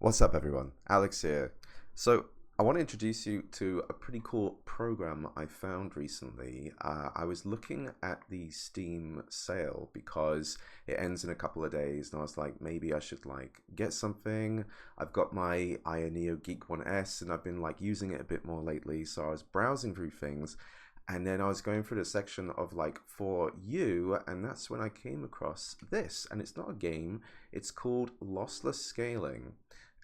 What's up, everyone? Alex here. So, I want to introduce you to a pretty cool program I found recently. I was looking at the Steam sale because it ends in a couple of days, and I was like, maybe I should get something. I've got my Neo Geek 1S, and I've been using it a bit more lately. So I was browsing through things, and then I was going through the section of for you, and that's when I came across this. And it's not a game; it's called Lossless Scaling.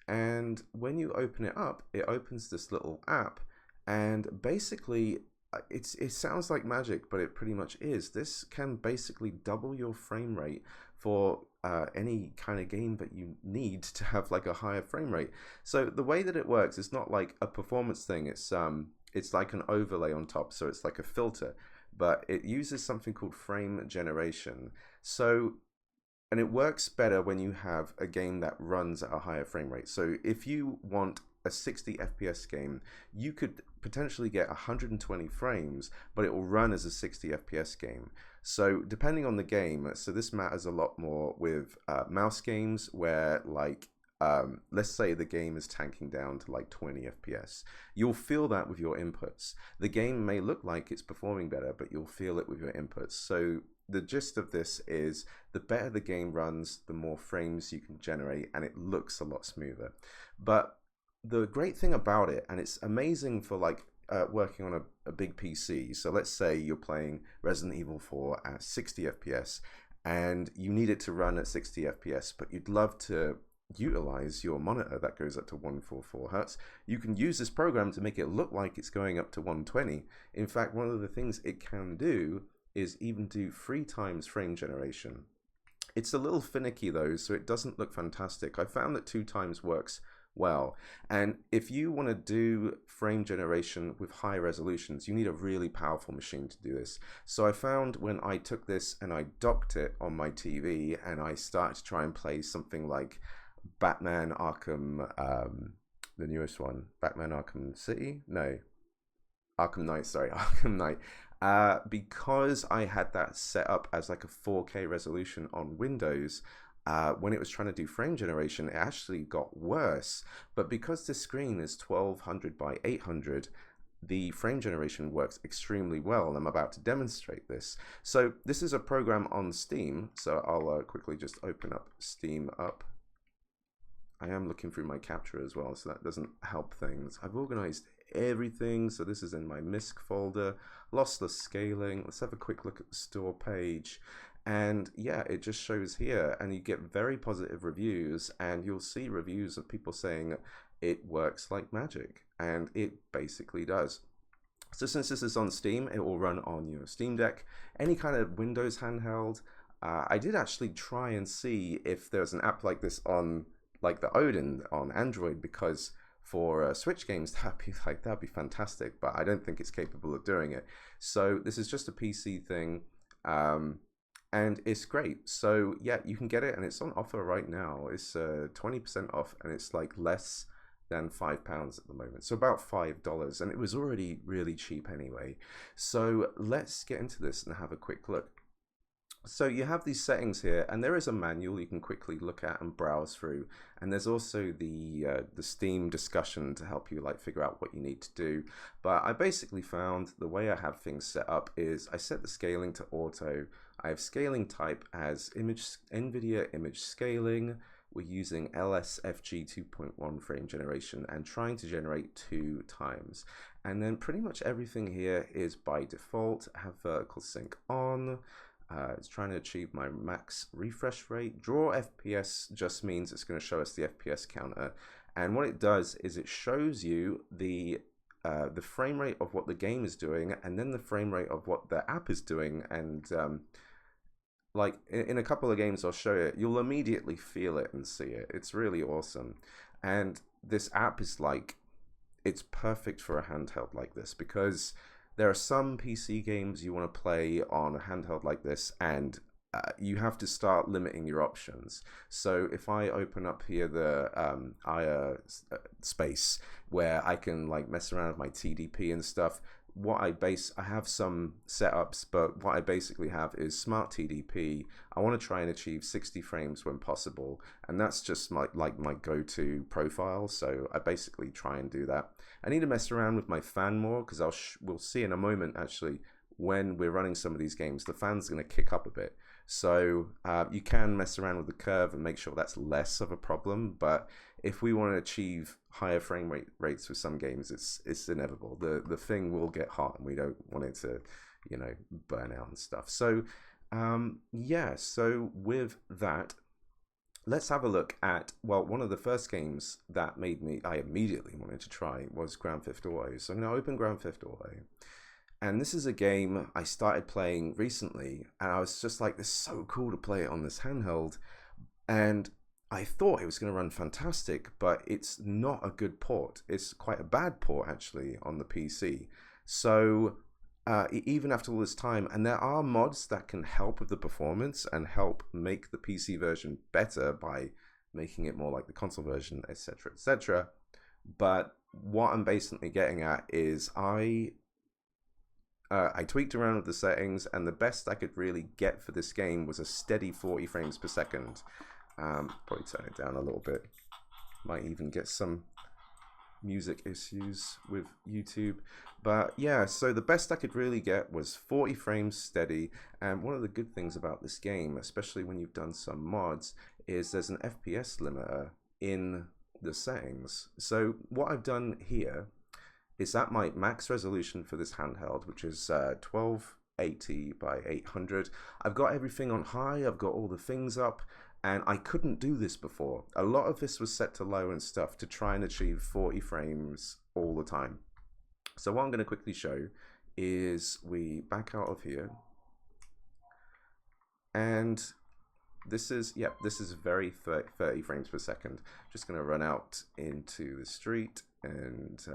And when you open it up, it opens this little app, and basically it sounds like magic, but it pretty much is. This can basically double your frame rate for any kind of game that you need to have a higher frame rate. So the way that it works is not like a performance thing. It's like an overlay on top, so it's like a filter, but it uses something called frame generation. So and it works better when you have a game that runs at a higher frame rate. So if you want a 60 FPS game, you could potentially get 120 frames, but it will run as a 60 FPS game. So depending on the game, so this matters a lot more with mouse games where let's say the game is tanking down to 20 FPS. You'll feel that with your inputs. The game may look like it's performing better, but you'll feel it with your inputs. So the gist of this is the better the game runs, the more frames you can generate, and it looks a lot smoother. But the great thing about it, and it's amazing for working on a big PC. So let's say you're playing Resident Evil 4 at 60 FPS, and you need it to run at 60 FPS, but you'd love to utilize your monitor that goes up to 144 hertz. You can use this program to make it look like it's going up to 120. In fact, one of the things it can do is even do 3 times frame generation. It's a little finicky though, so it doesn't look fantastic. I found that 2 times works well. And if you want to do frame generation with high resolutions, you need a really powerful machine to do this. So I found when I took this and I docked it on my TV and I started to try and play something like Batman Arkham, the newest one, Batman Arkham City? No, Arkham Knight, sorry, Arkham Knight. Because I had that set up as a 4K resolution on Windows, when it was trying to do frame generation, it actually got worse. But because this screen is 1200 by 800, the frame generation works extremely well, and I'm about to demonstrate this. So this is a program on Steam, so I'll quickly just open up Steam up. I am looking through my capture as well, so that doesn't help things. I've organized everything, so this is in my MISC folder, lossless scaling. Let's have a quick look at the store page, and yeah, it just shows here, and you get very positive reviews, and you'll see reviews of people saying it works like magic, and it basically does. So since this is on Steam, it will run on your Steam Deck, any kind of Windows handheld. I did actually try and see if there's an app like this on the Odin on Android, because for Switch games that'd be fantastic, but I don't think it's capable of doing it. So this is just a PC thing, and it's great. So yeah, you can get it, and it's on offer right now. It's 20% off, and it's less than £5 at the moment, so about $5, and it was already really cheap anyway. So let's get into this and have a quick look. So you have these settings here, and there is a manual you can quickly look at and browse through, and there's also the Steam discussion to help you figure out what you need to do. But I basically found the way I have things set up is I set the scaling to auto. I have scaling type as NVIDIA image scaling. We're using LSFG 2.1 frame generation and trying to generate 2 times. And then pretty much everything here is by default. I have vertical sync on. It's trying to achieve my max refresh rate. Draw FPS just means it's going to show us the FPS counter, and what it does is it shows you the frame rate of what the game is doing, and then the frame rate of what the app is doing. And in a couple of games I'll show you, you'll immediately feel it and see it. It's really awesome, and this app is it's perfect for a handheld like this, because there are some PC games you want to play on a handheld like this, and you have to start limiting your options. So if I open up here the IR space where I can mess around with my TDP and stuff, I have some setups, but what I basically have is smart TDP. I want to try and achieve 60 frames when possible, and that's just my go-to profile. So I basically try and do that. I need to mess around with my fan more because we'll see in a moment actually when we're running some of these games, the fan's going to kick up a bit. So you can mess around with the curve and make sure that's less of a problem. But if we want to achieve higher frame rates with some games, it's inevitable. The thing will get hot, and we don't want it to, you know, burn out and stuff. So yeah. So with that, let's have a look at, well, one of the first games that I immediately wanted to try was Grand Theft Auto. So I'm going to open Grand Theft Auto. And this is a game I started playing recently, and I was just like, this is so cool to play it on this handheld. And I thought it was going to run fantastic, but it's not a good port. It's quite a bad port, actually, on the PC. So even after all this time, and there are mods that can help with the performance and help make the PC version better by making it more like the console version, etc., etc. But what I'm basically getting at is I tweaked around with the settings, and the best I could really get for this game was a steady 40 frames per second. Probably turn it down a little bit. Might even get some music issues with YouTube. But yeah, so the best I could really get was 40 frames steady. And one of the good things about this game, especially when you've done some mods, is there's an FPS limiter in the settings. So what I've done here is at my max resolution for this handheld, which is 1280 by 800. I've got everything on high, I've got all the things up, and I couldn't do this before. A lot of this was set to low and stuff to try and achieve 40 frames all the time. So what I'm going to quickly show is we back out of here, and this is, yep, this is very 30 frames per second. Just going to run out into the street, and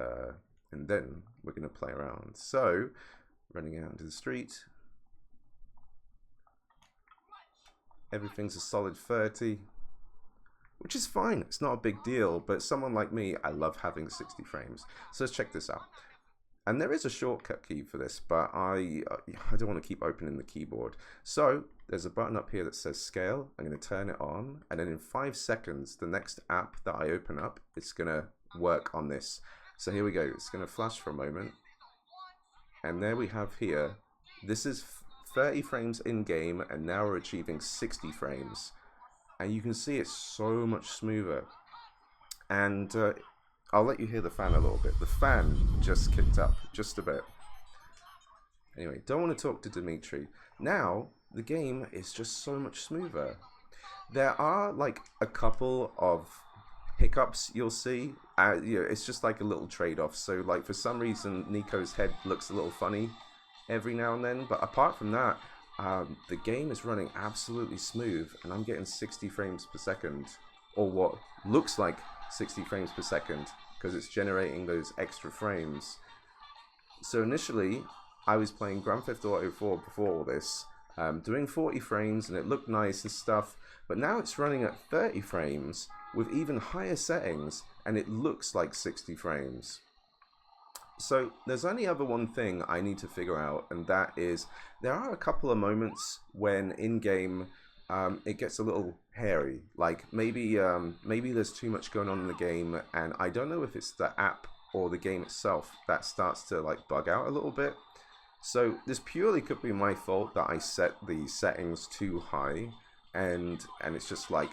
then we're going to play around. So, running out into the street, everything's a solid 30, which is fine. It's not a big deal, but someone like me, I love having 60 frames. So let's check this out. And there is a shortcut key for this, but I don't want to keep opening the keyboard. So there's a button up here that says scale. I'm going to turn it on, and then in 5 seconds, the next app that I open up, it's going to work on this. So here we go. It's going to flash for a moment. And there we have here. This is 30 frames in game, and now we're achieving 60 frames. And you can see it's so much smoother. And I'll let you hear the fan a little bit. The fan just kicked up just a bit. Anyway, don't want to talk to Dimitri. Now, the game is just so much smoother. There are like a couple of hiccups you'll see. It's just like a little trade-off. So like for some reason Nico's head looks a little funny every now and then, but apart from that, the game is running absolutely smooth, and I'm getting 60 frames per second, or what looks like 60 frames per second, because it's generating those extra frames. So initially I was playing Grand Theft Auto 4 before all this, doing 40 frames, and it looked nice and stuff, but now it's running at 30 frames with even higher settings, and it looks like 60 frames. So there's only other one thing I need to figure out, and that is there are a couple of moments when in-game it gets a little hairy. Like maybe there's too much going on in the game, and I don't know if it's the app or the game itself that starts to like bug out a little bit. So this purely could be my fault that I set the settings too high, and it's just like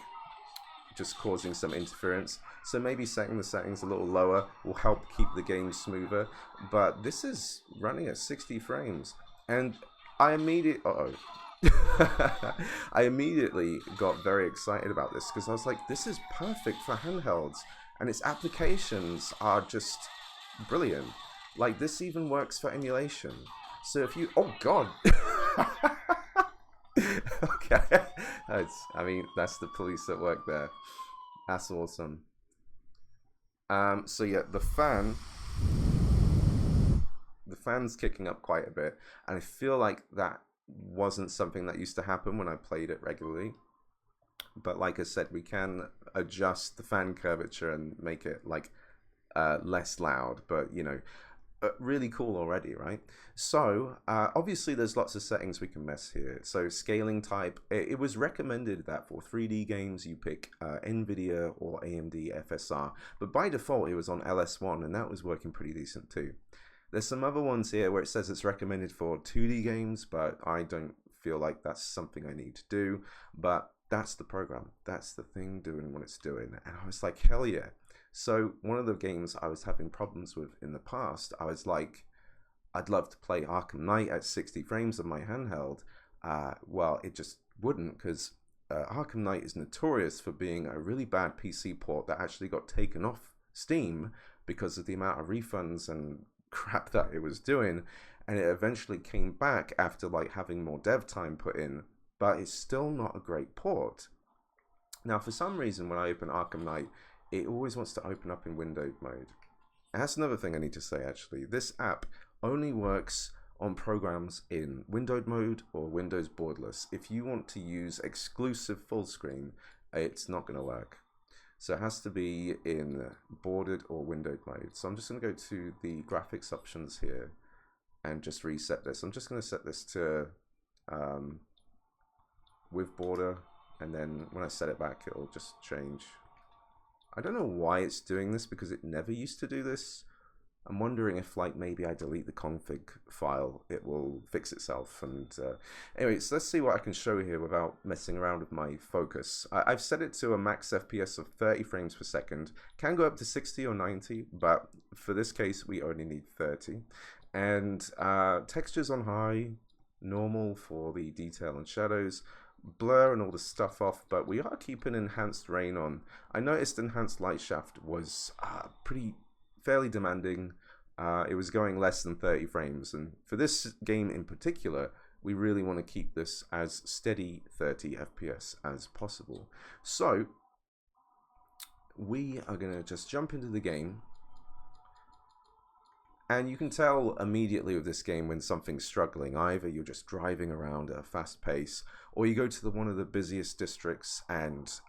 causing some interference. So maybe setting the settings a little lower will help keep the game smoother. But this is running at 60 frames, and I immediately got very excited about this, because I was like, this is perfect for handhelds, and its applications are just brilliant. Like this even works for emulation. So if you, oh god. Okay, I mean, that's the police at work there. That's awesome. So yeah, the fan's kicking up quite a bit, and I feel like that wasn't something that used to happen when I played it regularly. But like I said, we can adjust the fan curvature and make it like less loud. But you know, really cool already, right? So obviously there's lots of settings we can mess here. So scaling type, it was recommended that for 3D games you pick NVIDIA or AMD FSR, but by default it was on LS1 and that was working pretty decent too. There's some other ones here where it says it's recommended for 2D games, but I don't feel like that's something I need to do. But that's the program. That's the thing doing what it's doing. And I was like, hell yeah. So one of the games I was having problems with in the past, I was like, I'd love to play Arkham Knight at 60 frames on my handheld. Well, it just wouldn't, because Arkham Knight is notorious for being a really bad PC port that actually got taken off Steam because of the amount of refunds and crap that it was doing, and it eventually came back after like having more dev time put in, but it's still not a great port. Now for some reason when I open Arkham Knight, it always wants to open up in windowed mode. And that's another thing I need to say actually. This app only works on programs in windowed mode or Windows borderless. If you want to use exclusive full screen, it's not going to work. So it has to be in bordered or windowed mode. So I'm just going to go to the graphics options here and just reset this. I'm just going to set this to with border, and then when I set it back, it'll just change. I don't know why it's doing this because it never used to do this. I'm wondering if like maybe I delete the config file, it will fix itself. And anyway, so let's see what I can show here without messing around with my focus. I've set it to a max FPS of 30 frames per second. Can go up to 60 or 90, but for this case we only need 30. And textures on high, normal for the detail and shadows, blur and all the stuff off, but we are keeping enhanced rain on. I noticed enhanced light shaft was fairly demanding. It was going less than 30 frames, and for this game in particular we really want to keep this as steady 30 FPS as possible. So we are going to just jump into the game, and you can tell immediately with this game when something's struggling. Either you're just driving around at a fast pace, or you go to one of the busiest districts and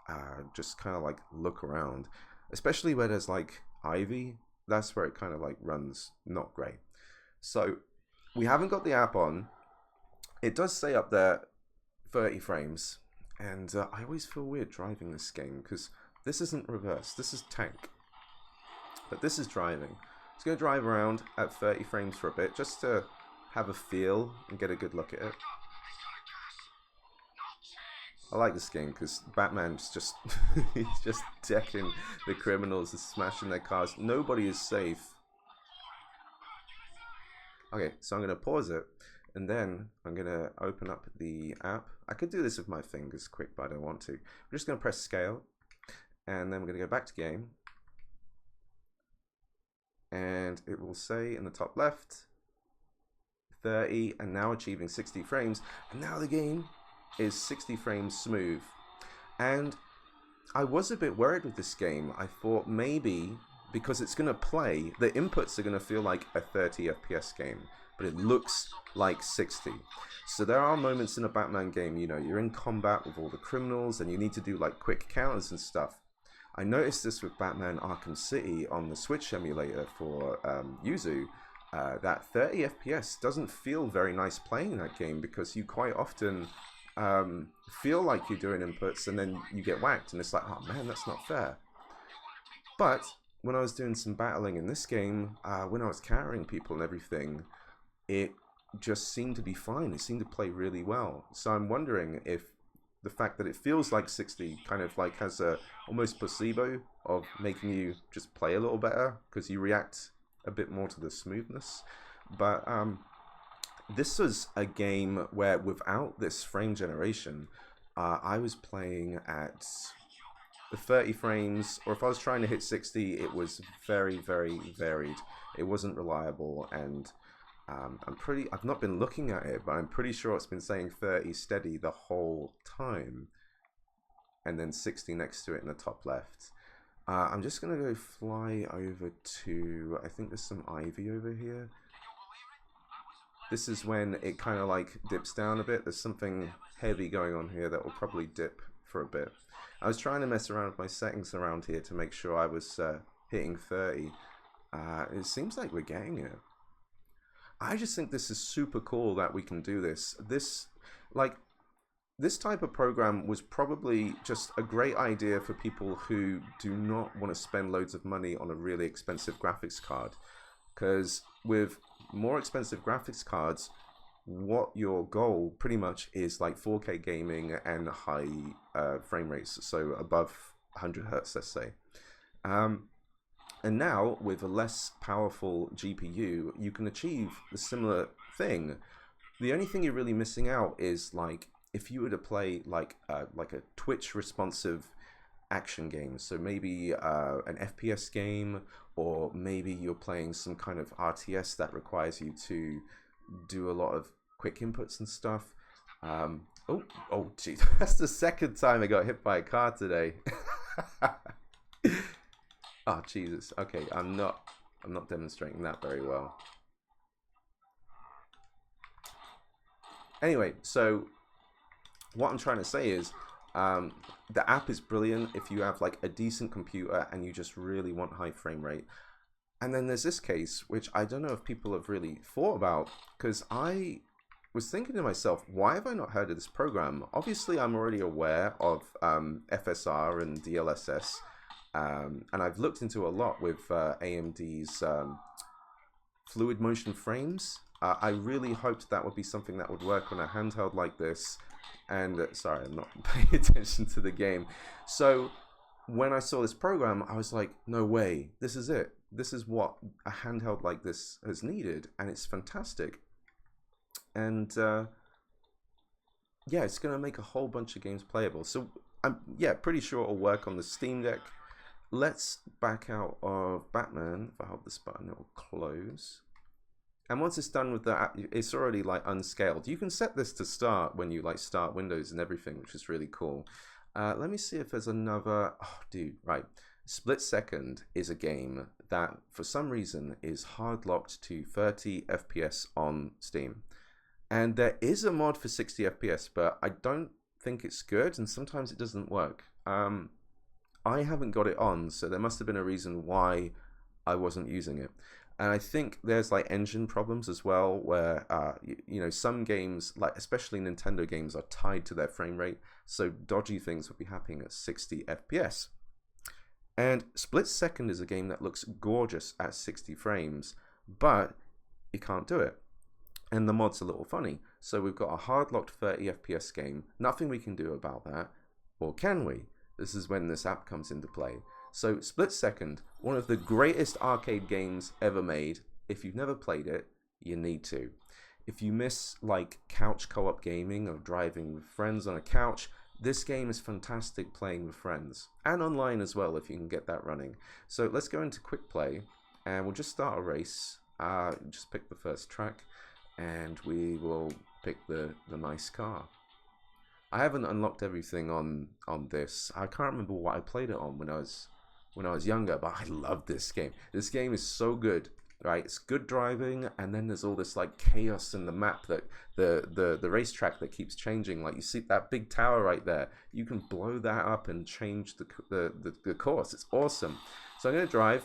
just kind of like look around, especially where there's like ivy. That's where it kind of like runs not great. So we haven't got the app on. It does say up there 30 frames, and I always feel weird driving this game because this isn't reverse, this is tank, but this is driving. It's going to drive around at 30 frames for a bit just to have a feel and get a good look at it. I like this game because Batman's just he's just decking the criminals and smashing their cars. Nobody is safe. Okay, so I'm going to pause it, and then I'm going to open up the app. I could do this with my fingers quick, but I don't want to. I'm just going to press scale, and then we're going to go back to game. And it will say in the top left 30, and now achieving 60 frames, and now the game is 60 frames smooth. And I was a bit worried with this game. I thought maybe because it's going to play, the inputs are going to feel like a 30 FPS game, but it looks like 60. So there are moments in a Batman game, you know, you're in combat with all the criminals and you need to do like quick counters and stuff. I noticed this with Batman Arkham City on the Switch emulator for Yuzu, that 30 FPS doesn't feel very nice playing that game because you quite often feel like you're doing inputs and then you get whacked and it's like, oh man, that's not fair. But when I was doing some battling in this game, when I was carrying people and everything, it just seemed to be fine. It seemed to play really well. So I'm wondering if the fact that it feels like 60 kind of like has a almost placebo of making you just play a little better because you react a bit more to the smoothness. But this was a game where without this frame generation, I was playing at the 30 frames, or if I was trying to hit 60, it was very, very varied. It wasn't reliable, and I've not been looking at it, but I'm pretty sure it's been saying 30 steady the whole time, and then 60 next to it in the top left. I'm just gonna go fly over to, I think there's some ivy over here. This is when it kind of like dips down a bit. There's something heavy going on here that will probably dip for a bit. I was trying to mess around with my settings around here to make sure I was hitting 30. It seems like we're getting it. I just think this is super cool that we can do this. Like, this type of program was probably just a great idea for people who do not want to spend loads of money on a really expensive graphics card. Because with more expensive graphics cards, what your goal pretty much is like 4K gaming and high frame rates, so above 100 hertz, let's say. And now with a less powerful GPU, you can achieve a similar thing. The only thing you're really missing out is like if you were to play like a Twitch responsive action game, so maybe an FPS game, or maybe you're playing some kind of RTS that requires you to do a lot of quick inputs and stuff. Oh geez, that's the second time I got hit by a car today. Oh Jesus. Okay, I'm not demonstrating that very well. Anyway, so what I'm trying to say is the app is brilliant if you have like a decent computer and you just really want high frame rate. And then there's this case, which I don't know if people have really thought about, because I was thinking to myself, why have I not heard of this program? Obviously, I'm already aware of FSR and DLSS, and I've looked into a lot with AMD's fluid motion frames. I really hoped that would be something that would work on a handheld like this. And sorry, I'm not paying attention to the game. So when I saw this program, I was like, no way, this is it. This is what a handheld like this has needed, and it's fantastic. And yeah, it's going to make a whole bunch of games playable. So I'm pretty sure it'll work on the Steam Deck. Let's back out of Batman. If I hold this button, it will close. And once it's done with that, it's already like unscaled. You can set this to start when you like start Windows and everything, which is really cool. Let me see if there's another. Oh, dude, right. Split Second is a game that for some reason is hard locked to 30 FPS on Steam. And there is a mod for 60 FPS, but I don't think it's good, and sometimes it doesn't work. I haven't got it on, so there must have been a reason why I wasn't using it. And I think there's like engine problems as well, where you know, some games, like especially Nintendo games, are tied to their frame rate, so dodgy things will be happening at 60 FPS. And Split Second is a game that looks gorgeous at 60 frames, but you can't do it. And the mod's a little funny. So we've got a hard-locked 30 FPS game. Nothing we can do about that. Or can we? This is when this app comes into play. So Split Second, one of the greatest arcade games ever made. If you've never played it, you need to. If you miss like couch co-op gaming or driving with friends on a couch, this game is fantastic playing with friends. And online as well, if you can get that running. So let's go into quick play, and we'll just start a race. Just pick the first track, and we will pick the nice car. I haven't unlocked everything on this. I can't remember what I played it on when I was younger, but I love this game. This game is so good, right? It's good driving, and then there's all this like chaos in the map, that the racetrack that keeps changing. Like you see that big tower right there, you can blow that up and change the course. It's awesome. So I'm gonna drive.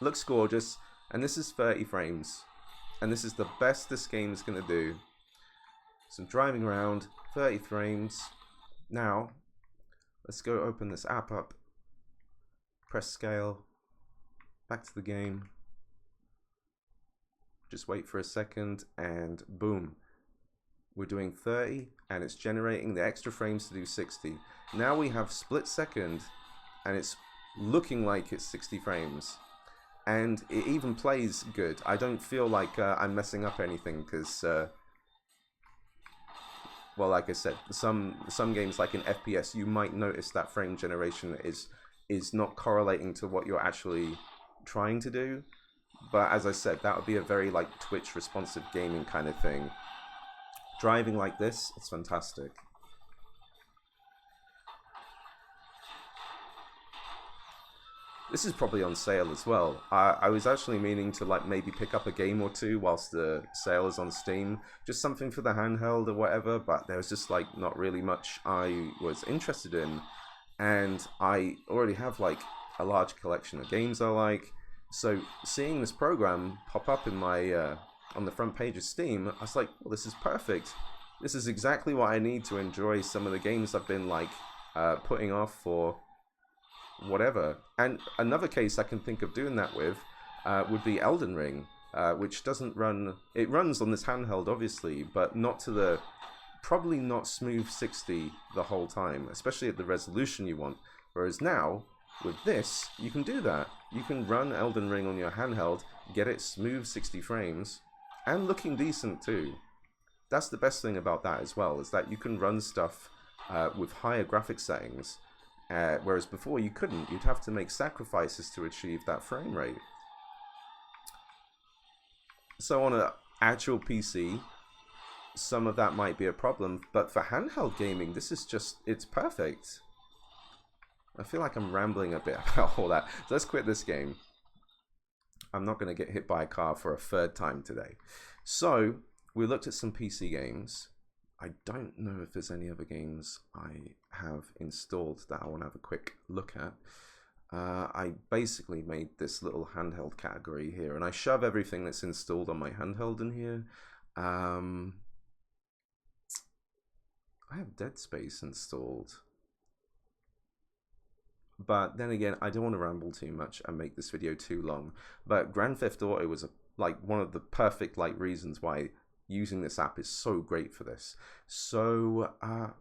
Looks gorgeous, and this is 30 frames, and this is the best this game is gonna do. So I'm driving around, 30 frames. Now let's go open this app up. Press scale, back to the game, just wait for a second, and boom, we're doing 30, and it's generating the extra frames to do 60. Now we have Split Second, and it's looking like it's 60 frames, and it even plays good. I don't feel like I'm messing up anything, because well, like I said, some games like in FPS, you might notice that frame generation is not correlating to what you're actually trying to do. But as I said, that would be a very like Twitch responsive gaming kind of thing. Driving like this, it's fantastic. This is probably on sale as well. I was actually meaning to like maybe pick up a game or two whilst the sale is on Steam, just something for the handheld or whatever, but there was just like not really much I was interested in. And I already have like a large collection of games I like, so seeing this program pop up in my on the front page of Steam, I was like, well, this is perfect. This is exactly what I need to enjoy some of the games I've been like putting off for whatever. And another case I can think of doing that with would be Elden Ring, which doesn't run. It runs on this handheld, obviously, but not to the probably not smooth 60 the whole time, especially at the resolution you want. Whereas now with this, you can do that. You can run Elden Ring on your handheld, get it smooth 60 frames, and looking decent too. That's the best thing about that as well, is that you can run stuff with higher graphics settings, whereas before you couldn't. You'd have to make sacrifices to achieve that frame rate. So on an actual PC, some of that might be a problem, but for handheld gaming, this is just, it's perfect. I feel like I'm rambling a bit about all that. So let's quit this game. I'm not going to get hit by a car for a third time today. So we looked at some PC games. I don't know if there's any other games I have installed that I want to have a quick look at. I basically made this little handheld category here, and I shove everything that's installed on my handheld in here. I have Dead Space installed. But then again, I don't want to ramble too much and make this video too long. But Grand Theft Auto was like one of the perfect reasons why using this app is so great for this. So, oh,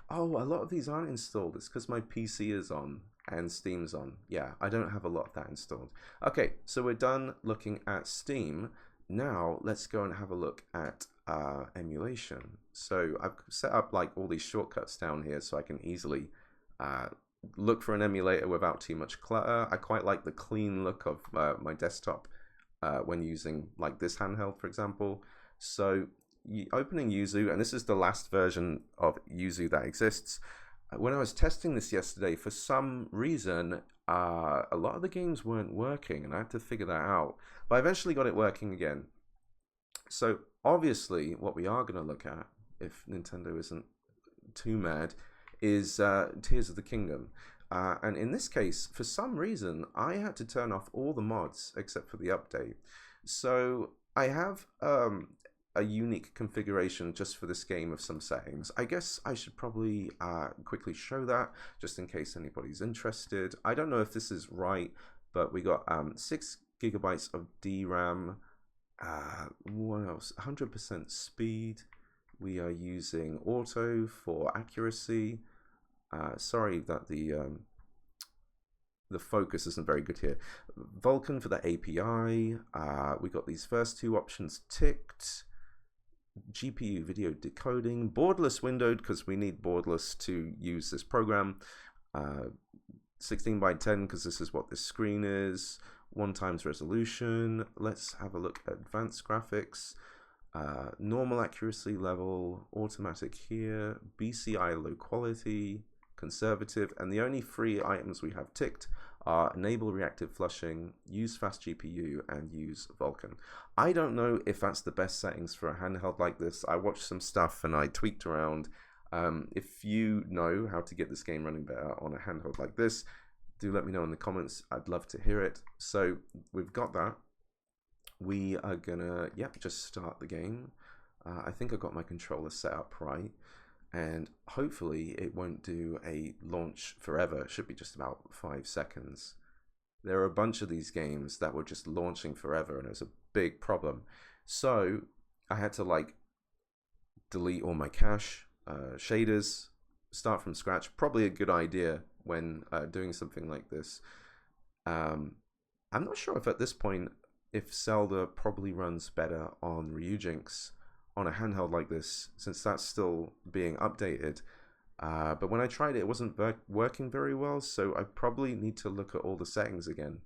a lot of these aren't installed. It's because my PC is on and Steam's on. Yeah, I don't have a lot of that installed. Okay, so we're done looking at Steam. Now let's go and have a look at emulation. So I've set up like all these shortcuts down here so I can easily look for an emulator without too much clutter. I quite like the clean look of my desktop when using like this handheld, for example. So opening Yuzu, and this is the last version of Yuzu that exists. When I was testing this yesterday, for some reason, a lot of the games weren't working, and I had to figure that out. But I eventually got it working again. So obviously, what we are going to look at, if Nintendo isn't too mad, is Tears of the Kingdom. And in this case, for some reason, I had to turn off all the mods except for the update. So I have a unique configuration just for this game of some settings. I guess I should probably quickly show that just in case anybody's interested. I don't know if this is right, but we got 6 gigabytes of DRAM. What else? 100% speed. We are using auto for accuracy. Sorry that the focus isn't very good here. Vulkan for the API. We got these first two options ticked. GPU video decoding. Borderless windowed because we need borderless to use this program. 16 by 10 because this is what this screen is. 1x resolution. Let's have a look at advanced graphics. Normal accuracy level. Automatic here. BCI low quality. Conservative, and the only 3 items we have ticked are enable reactive flushing, use fast GPU, and use Vulkan. I don't know if that's the best settings for a handheld like this. I watched some stuff and I tweaked around. If you know how to get this game running better on a handheld like this, do let me know in the comments. I'd love to hear it. So we've got that. We are gonna, just start the game. I think I got my controller set up right. And hopefully it won't do a launch forever. It should be just about 5 seconds. There are a bunch of these games that were just launching forever, and it was a big problem. So I had to delete all my cache, shaders, start from scratch. Probably a good idea when doing something like this. I'm not sure if at this point, if Zelda probably runs better on Ryujinx on a handheld like this, since that's still being updated. But when I tried it, it wasn't working very well, so I probably need to look at all the settings again.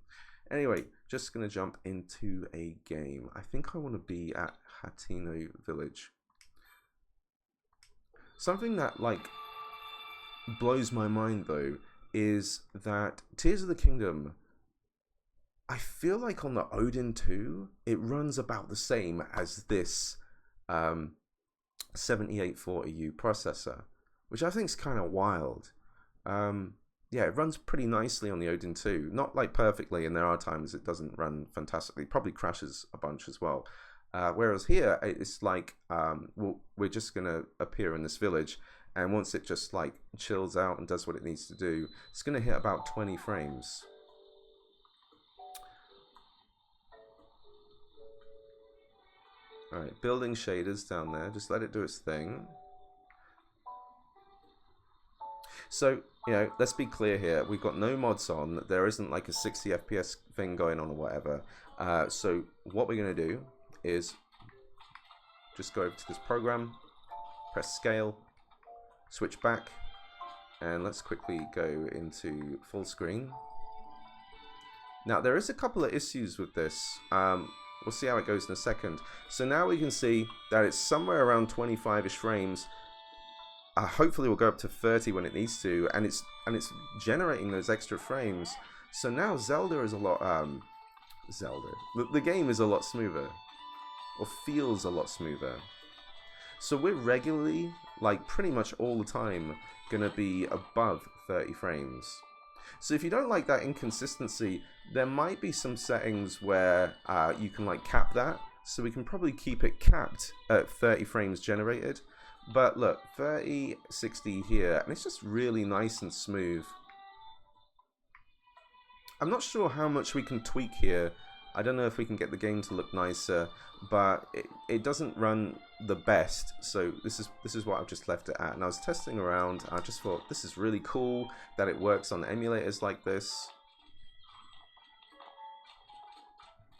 Anyway, just gonna jump into a game. I think I want to be at Hateno Village. Something that blows my mind though is that Tears of the Kingdom, I feel like on the Odin 2, it runs about the same as this 7840U processor, which I think is kind of wild. Yeah, it runs pretty nicely on the Odin 2, not perfectly, and there are times it doesn't run fantastically. Probably crashes a bunch as well. Whereas here, it's like, well, we're just going to appear in this village, and once it just like chills out and does what it needs to do, it's going to hit about 20 frames. Alright, building shaders down there, just let it do its thing. So, you know, let's be clear here. We've got no mods on. There isn't like a 60 FPS thing going on or whatever. So what we're going to do is just go over to this program, press scale, switch back, and let's quickly go into full screen. Now, there is a couple of issues with this. We'll see how it goes in a second. So now we can see that it's somewhere around 25-ish frames. Hopefully we'll go up to 30 when it needs to, and it's generating those extra frames. So now Zelda is a lot the game is a lot smoother, or feels a lot smoother. So we're regularly, like pretty much all the time, gonna be above 30 frames. So if you don't like that inconsistency, there might be some settings where you can like cap that. So we can probably keep it capped at 30 frames generated. But look, 30, 60 here, and it's just really nice and smooth. I'm not sure how much we can tweak here. I don't know if we can get the game to look nicer, but it doesn't run the best. So this is what I've just left it at. And I was testing around, and I just thought this is really cool that it works on emulators like this.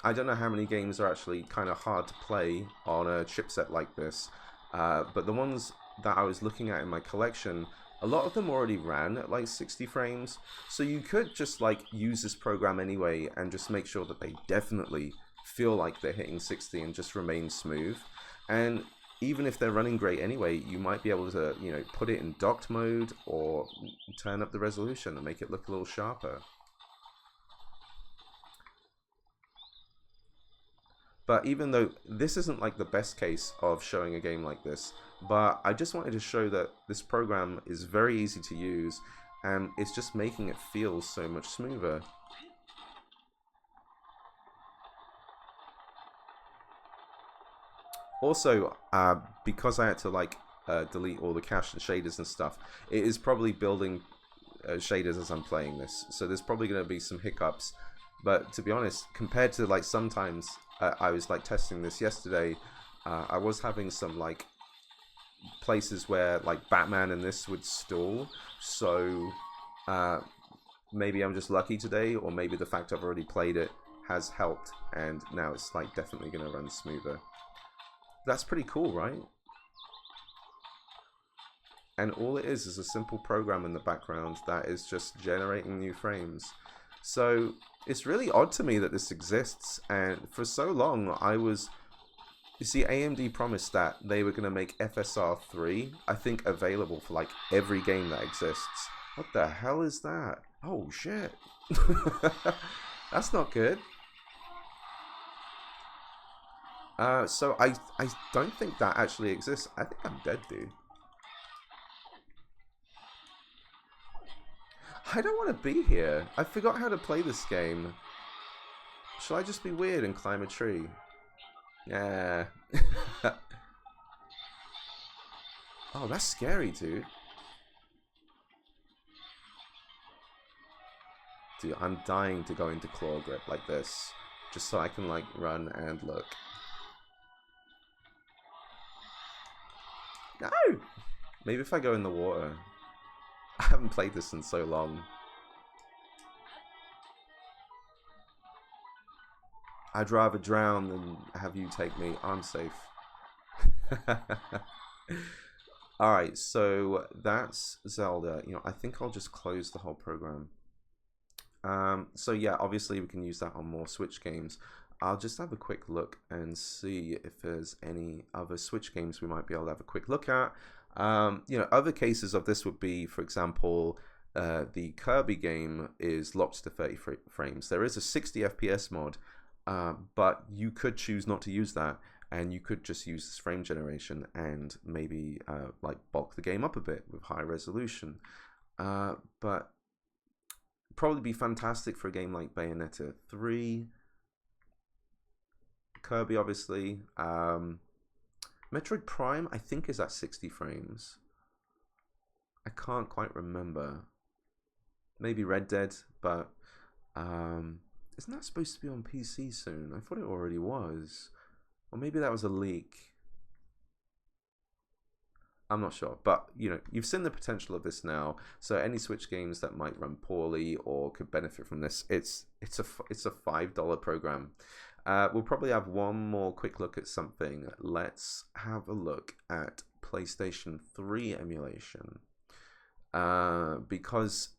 I don't know how many games are actually kind of hard to play on a chipset like this. But the ones that I was looking at in my collection, a lot of them already ran at like 60 frames. So you could just like use this program anyway and just make sure that they definitely feel like they're hitting 60 and just remain smooth. And even if they're running great anyway, you might be able to, you know, put it in docked mode or turn up the resolution and make it look a little sharper. But even though this isn't like the best case of showing a game like this, but I just wanted to show that this program is very easy to use, and it's just making it feel so much smoother. Also, because I had to like delete all the cache and shaders and stuff, it is probably building shaders as I'm playing this. So there's probably going to be some hiccups. But to be honest, compared to like sometimes I was like testing this yesterday, I was having some like places where like Batman and this would stall. So maybe I'm just lucky today, or maybe the fact I've already played it has helped, and now it's like definitely going to run smoother. That's pretty cool, right? And all it is a simple program in the background that is just generating new frames. So it's really odd to me that this exists, and for so long you see, AMD promised that they were going to make FSR 3, I think, available for like every game that exists. What the hell is that? Oh shit. That's not good. So I don't think that actually exists. I think I'm dead, dude. I don't want to be here. I forgot how to play this game. Shall I just be weird and climb a tree? Yeah. Oh, that's scary, dude. Dude, I'm dying to go into claw grip like this, just so I can like run and look. No! Maybe if I go in the water. I haven't played this in so long. I'd rather drown than have you take me. I'm safe. Alright, so that's Zelda. You know, I think I'll just close the whole program. So yeah, obviously we can use that on more Switch games. I'll just have a quick look and see if there's any other Switch games we might be able to have a quick look at. You know, other cases of this would be, for example, the Kirby game is locked to 30 frames. There is a 60 FPS mod, but you could choose not to use that, and you could just use this frame generation and maybe like bulk the game up a bit with high resolution. But probably be fantastic for a game like Bayonetta 3. Kirby, obviously. Metroid Prime, I think, is at 60 frames. I can't quite remember. Maybe Red Dead, but isn't that supposed to be on PC soon? I thought it already was. Or maybe that was a leak. I'm not sure, but you know, you've seen the potential of this now. So any Switch games that might run poorly or could benefit from this, it's a $5 program. We'll probably have one more quick look at something. Let's have a look at PlayStation 3 emulation, because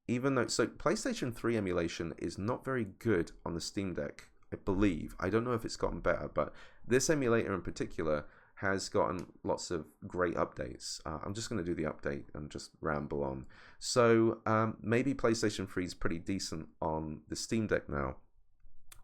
even though PlayStation 3 emulation is not very good on the Steam Deck, I believe. I don't know if it's gotten better, but this emulator in particular has gotten lots of great updates. I'm just going to do the update and just ramble on. So maybe PlayStation 3 is pretty decent on the Steam Deck now.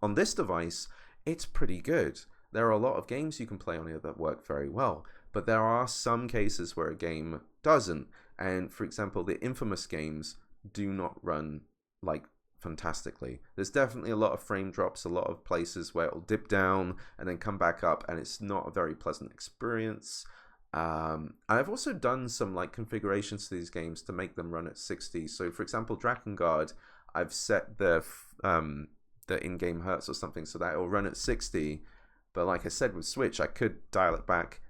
On this device, it's pretty good. There are a lot of games you can play on here that work very well, but there are some cases where a game doesn't. And for example, the Infamous games do not run like fantastically. There's definitely a lot of frame drops, a lot of places where it'll dip down and then come back up, and it's not a very pleasant experience. I've also done some like configurations to these games to make them run at 60. So for example, Drakengard, I've set the in-game hertz or something so that it'll run at 60. But like I said, with Switch, I could dial it back,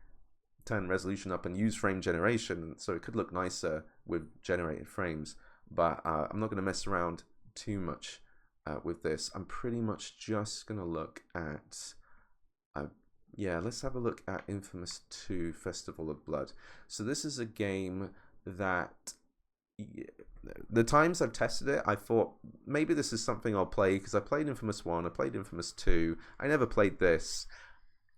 turn resolution up, and use frame generation, so it could look nicer with generated frames. But I'm not going to mess around too much with this. I'm pretty much just going to look at yeah, let's have a look at Infamous 2 Festival of Blood. So this is a game that the times I've tested it, I thought maybe this is something I'll play, because I played Infamous 1, I played Infamous 2, I never played this.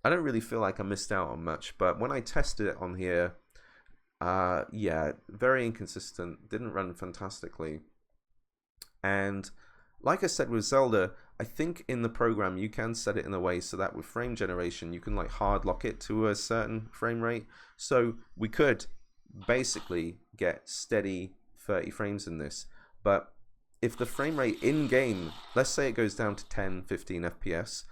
I don't really feel like I missed out on much, but when I tested it on here, yeah, very inconsistent, didn't run fantastically. And like I said with Zelda, I think in the program you can set it in a way so that with frame generation you can like hard lock it to a certain frame rate. So we could basically get steady 30 frames in this. But if the frame rate in game, let's say it goes down to 10, 15 FPS,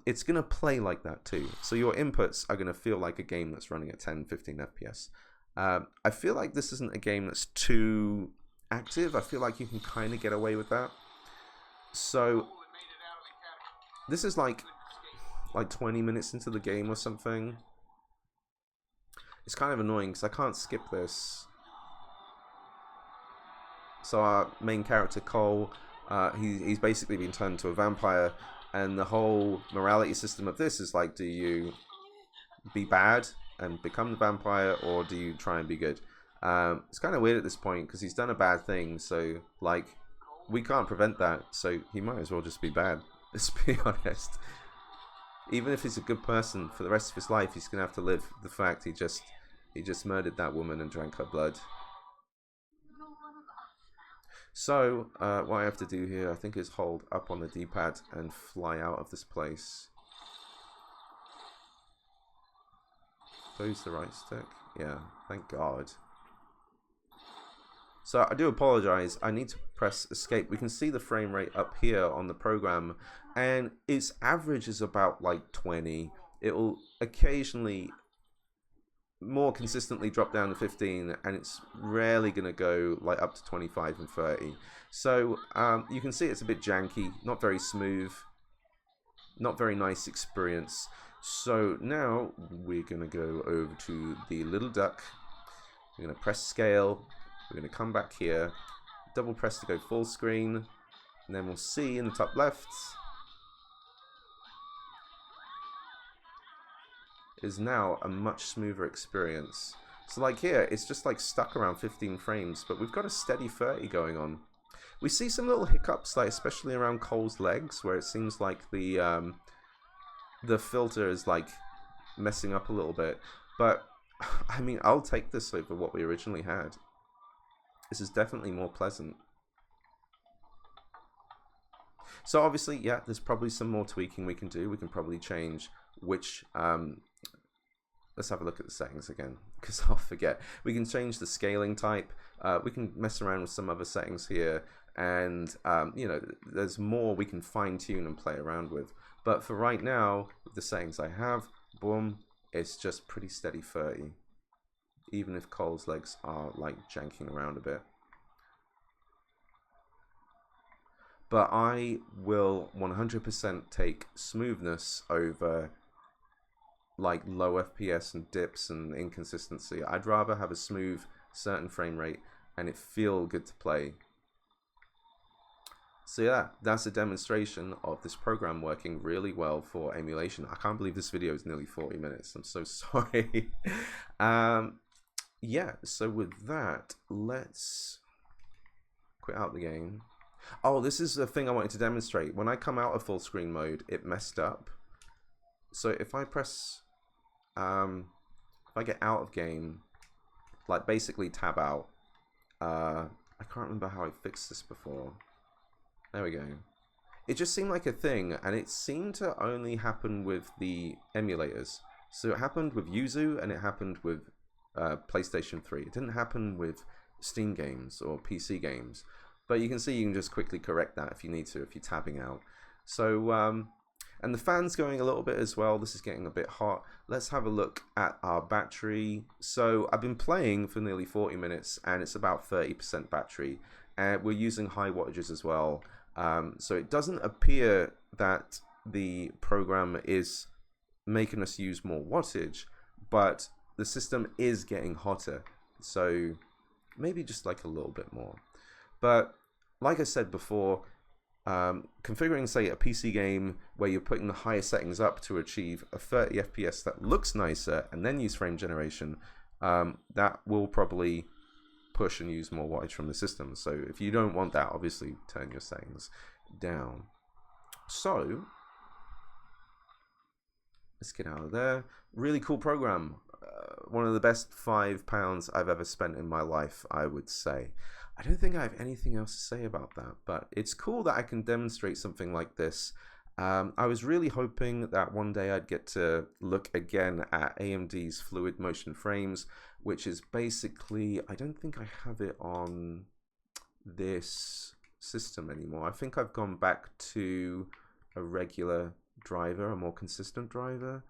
it's going to play like that too. So your inputs are going to feel like a game that's running at 10, 15 FPS. I feel like this isn't a game that's too active. I feel like you can kind of get away with that. So this is like 20 minutes into the game or something. It's kind of annoying because I can't skip this. So our main character Cole, he's basically been turned into a vampire, and the whole morality system of this is like, do you be bad and become the vampire, or do you try and be good? It's kind of weird at this point because he's done a bad thing, so like we can't prevent that, so he might as well just be bad. Let's be honest. Even if he's a good person for the rest of his life, he's gonna have to live the fact he just murdered that woman and drank her blood. So what I have to do here, I think, is hold up on the D-pad and fly out of this place. Close the right stick. Yeah, thank God. So I do apologize. I need to press escape. We can see the frame rate up here on the program, and its average is about like 20. It will occasionally more consistently drop down to 15, and it's rarely going to go like up to 25 and 30. So you can see it's a bit janky, not very smooth, not very nice experience. So now we're going to go over to the little duck. We're going to press scale. We're going to come back here, double press to go full screen, and then we'll see in the top left is now a much smoother experience. So like here, it's just like stuck around 15 frames, but we've got a steady 30 going on. We see some little hiccups, like especially around Cole's legs, where it seems like the filter is like messing up a little bit. But I mean, I'll take this over what we originally had. This is definitely more pleasant. So obviously, yeah, there's probably some more tweaking we can do. We can probably change which... let's have a look at the settings again, because I'll forget. We can change the scaling type. We can mess around with some other settings here. and you know, there's more we can fine tune and play around with. But for right now, with the settings I have, boom, it's just pretty steady 30, even if Cole's legs are like janking around a bit. But I will 100% take smoothness over like low FPS and dips and inconsistency. I'd rather have a smooth certain frame rate and it feel good to play. So yeah, that's a demonstration of this program working really well for emulation. I can't believe this video is nearly 40 minutes. I'm so sorry. Yeah, so with that, let's quit out the game. Oh, this is the thing I wanted to demonstrate. When I come out of full screen mode, it messed up. So if I press, if I get out of game, like basically tab out, I can't remember how I fixed this before. There we go. It just seemed like a thing, and it seemed to only happen with the emulators. So it happened with Yuzu, and it happened with PlayStation 3. It didn't happen with Steam games or PC games. But you can see you can just quickly correct that if you need to, if you're tabbing out. So, and the fan's going a little bit as well. This is getting a bit hot. Let's have a look at our battery. So I've been playing for nearly 40 minutes, and it's about 30% battery. And we're using high wattages as well. So it doesn't appear that the program is making us use more wattage, but the system is getting hotter. So maybe just like a little bit more. But like I said before, configuring, say, a PC game where you're putting the higher settings up to achieve a 30 FPS that looks nicer and then use frame generation, that will probably push and use more wattage from the system. So if you don't want that, obviously turn your settings down. So let's get out of there. Really cool program. One of the best £5 I've ever spent in my life, I would say. I don't think I have anything else to say about that, but it's cool that I can demonstrate something like this. I was really hoping that one day I'd get to look again at AMD's fluid motion frames, which is basically, I don't think I have it on this system anymore. I think I've gone back to a regular driver, a more consistent driver.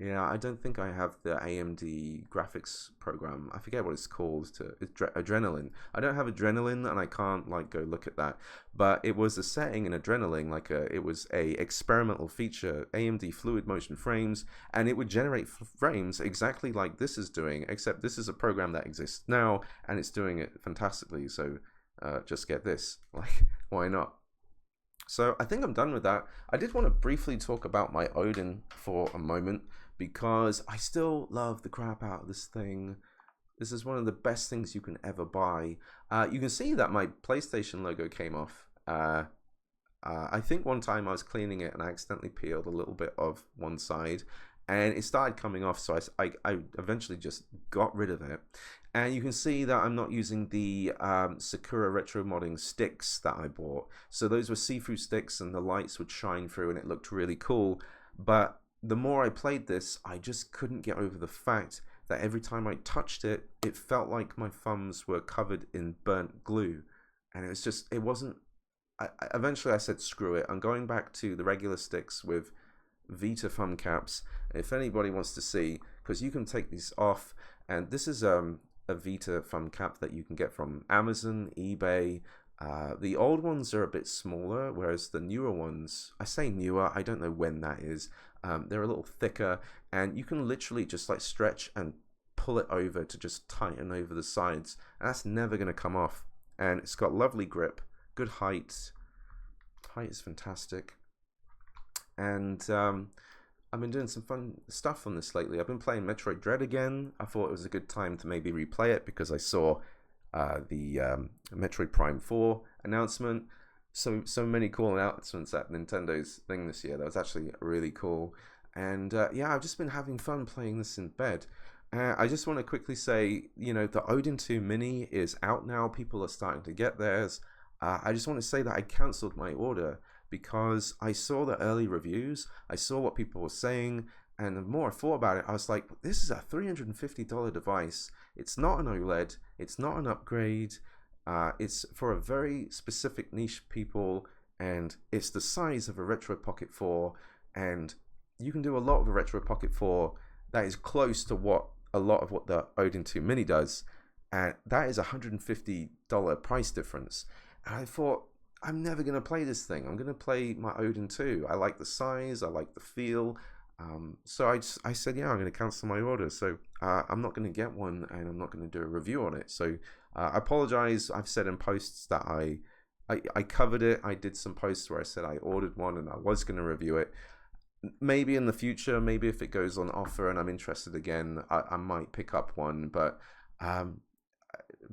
Yeah, I don't think I have the AMD graphics program. I forget what it's called. It's Adrenaline. I don't have Adrenaline, and I can't like go look at that. But it was a setting in Adrenaline, like it was a experimental feature, AMD fluid motion frames, and it would generate frames exactly like this is doing. Except this is a program that exists now, and it's doing it fantastically. So just get this. Like, why not? So I think I'm done with that. I did want to briefly talk about my Odin for a moment, because I still love the crap out of this thing. This is one of the best things you can ever buy. You can see that my PlayStation logo came off. I think one time I was cleaning it and I accidentally peeled a little bit of one side, and it started coming off, so I eventually just got rid of it. And you can see that I'm not using the Sakura retro modding sticks that I bought. So those were see-through sticks, and the lights would shine through, and it looked really cool. But the more I played this, I just couldn't get over the fact that every time I touched it, it felt like my thumbs were covered in burnt glue. And it was just, it wasn't, eventually I said, screw it. I'm going back to the regular sticks with Vita thumb caps. If anybody wants to see, because you can take these off, and this is a Vita thumb cap that you can get from Amazon, eBay. The old ones are a bit smaller, whereas the newer ones, I say newer, I don't know when that is, they're a little thicker, and you can literally just like stretch and pull it over to just tighten over the sides, and that's never going to come off. And it's got lovely grip, good height. Height is fantastic. And I've been doing some fun stuff on this lately. I've been playing Metroid Dread again. I thought it was a good time to maybe replay it because I saw the Metroid Prime 4 announcement. So many cool announcements at Nintendo's thing this year. That was actually really cool. And yeah, I've just been having fun playing this in bed. I just want to quickly say, you know, the Odin 2 Mini is out now. People are starting to get theirs. I just want to say that I cancelled my order because I saw the early reviews. I saw what people were saying. And the more I thought about it, I was like, this is a $350 device. It's not an OLED. It's not an upgrade. It's for a very specific niche people, and it's the size of a Retro Pocket 4, and you can do a lot of a Retro Pocket 4 that is close to what a lot of what the Odin 2 Mini does, and that is $150 price difference. And I thought, I'm never going to play this thing. I'm going to play my Odin 2. I like the size, I like the feel. So I said, yeah, I'm going to cancel my order. So I'm not going to get one, and I'm not going to do a review on it. So I apologize. I've said in posts that I covered it. I did some posts where I said I ordered one and I was going to review it. Maybe in the future, maybe if it goes on offer and I'm interested again, I might pick up one. But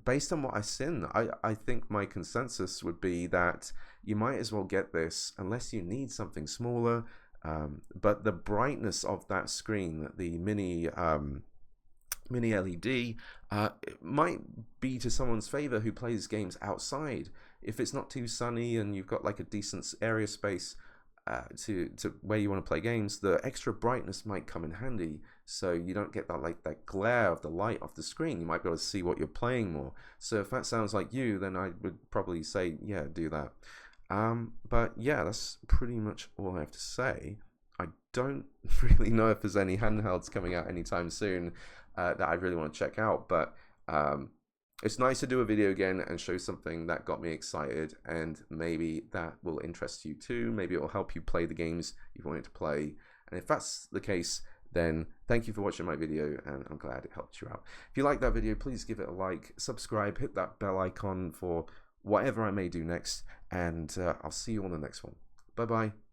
based on what I've seen, I think my consensus would be that you might as well get this unless you need something smaller. But the brightness of that screen, the mini LED, it might be to someone's favor who plays games outside. If it's not too sunny and you've got like a decent area space to where you want to play games, the extra brightness might come in handy, so you don't get that glare of the light off the screen. You might be able to see what you're playing more. So if that sounds like you, then I would probably say, yeah, do that. But yeah, that's pretty much all I have to say. I don't really know if there's any handhelds coming out anytime soon that I really want to check out, but it's nice to do a video again and show something that got me excited, and maybe that will interest you too. Maybe it will help you play the games you wanted to play. And if that's the case, then thank you for watching my video, and I'm glad it helped you out. If you like that video, please give it a like, subscribe, hit that bell icon for whatever I may do next, and I'll see you on the next one. Bye bye.